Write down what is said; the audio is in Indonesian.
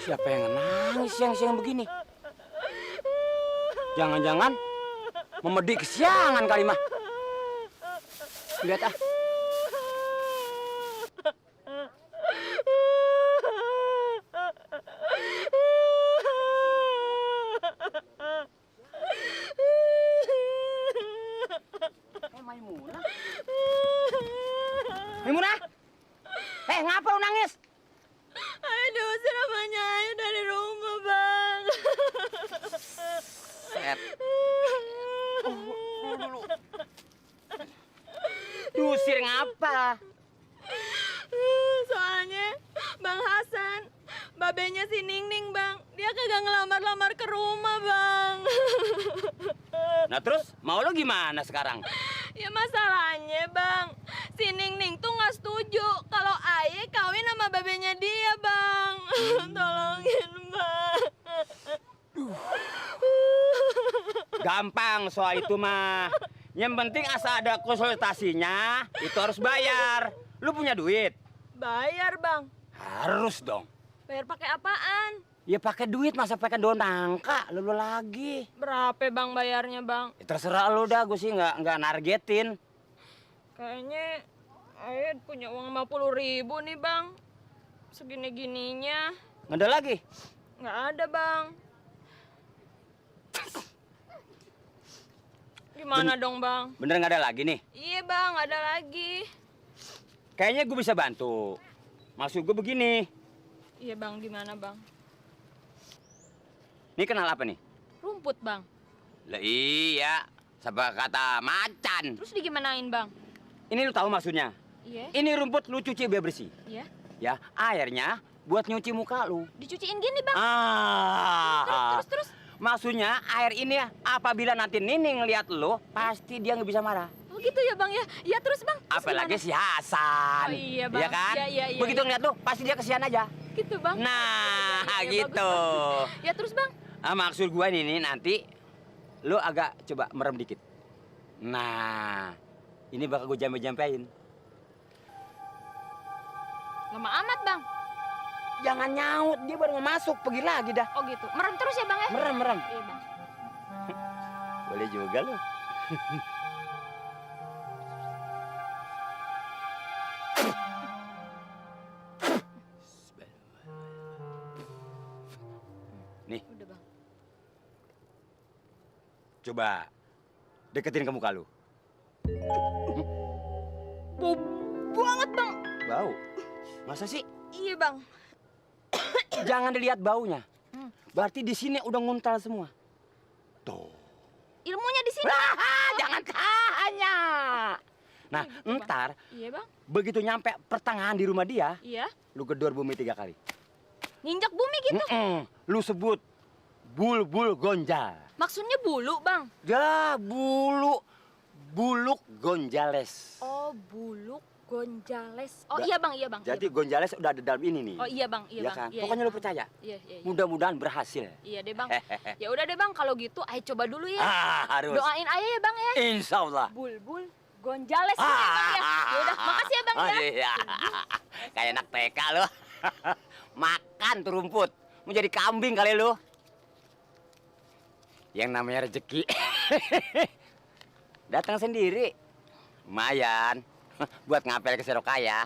Siapa yang nangis siang-siang begini? Jangan-jangan memedi kesiangan kali mah. Lihat ah. Maimunah. Maimunah. Ngapa lu nangis? Ayah diusir namanya ayah dari rumah, Bang. Set. Dulu. Diusir ngapa? Soalnya Bang Hasan, babenya si Ningning, Bang. Dia kagak ngelamar-lamar ke rumah, Bang. Nah terus mau lo gimana sekarang? Ya masalahnya, Bang, si Ningning tuh nggak setuju kalau ayah kawin sama babenya dia, Bang. Tolongin, Bang. Gampang soal itu mah. Yang penting asal ada konsultasinya, itu harus bayar. Lu punya duit? Bayar, Bang. Harus dong. Bayar pakai apaan? Ya pakai duit, masa pakai daun nangka lu lagi. Berapa, Bang, bayarnya, Bang? Ya, terserah lu dah, gue sih nggak nargetin. Kayaknya ayah punya uang 50.000 nih, Bang. Segini-gininya. Nggak ada lagi? Nggak ada, Bang. Gimana dong, Bang? Bener nggak ada lagi nih? Iya, Bang, nggak ada lagi. Kayaknya gue bisa bantu. Maksud gue begini. Iya, Bang, gimana, Bang? Ini kenal apa nih? Rumput, Bang. Lah iya, sama kata macan. Terus digimanain, Bang? Ini lu tahu maksudnya? Iya. Ini rumput lu cuci biar bersih. Iya. Ya, airnya buat nyuci muka lu. Dicuciin gini, Bang. Terus. Maksudnya air ini apabila nanti Nining ngeliat lu, pasti dia nggak bisa marah. Oh gitu ya, Bang ya. Iya, terus, Bang. Terus Apalagi gimana? si Hasan. Oh iya, Bang. Iya kan? Iya. Begitu ngeliat lu, pasti dia kesian aja. Gitu, Bang. Nah, Iya, gitu. bagus. Ya, terus, Bang. Maksud gua ini nanti lu agak coba merem dikit. Nah, ini bakal gue jampe-jampein. Lama amat, Bang. Jangan nyaut, dia baru mau masuk, pergi lagi dah. Oh gitu. Merem terus ya, Bang ya? Merem. Iya, Bang. Boleh juga lu. Nih, Udah, Bang. coba deketin ke muka lu. Bau banget, Bang. Bau? Masa sih? Iya, Bang. Jangan dilihat baunya. Berarti di sini udah nguntal semua. Tuh. Ilmunya di sini. Jangan tanya. Nah, Gitu, Bang. ntar Iya, Bang. begitu nyampe pertengahan di rumah dia, Iya. lu gedor bumi 3 kali. Nginjak bumi gitu. Lu sebut bulbul gonjal. Maksudnya bulu, Bang. Ya, buluk gonjales. Oh, buluk gonjales. Oh, iya, Bang. Jadi gonjales udah ada dalam ini nih. Oh, iya, Bang. Iya, Ya Bang. kan? Iya, Pokoknya iya. lu percaya. Iya. Mudah-mudahan berhasil. Iya deh, Bang. Ya udah deh, Bang, kalau gitu ayo coba dulu ya. Harus. Doain ayah ya, Bang ya. Insya Allah. Bulbul gonjales ya, Bang ya. Ya udah, makasih ya, Bang ya. Iya. Kayak anak TK lu. Makan tuh rumput. Mau jadi kambing kali lu. Yang namanya rezeki datang sendiri. Lumayan buat ngapel ke Serokaya.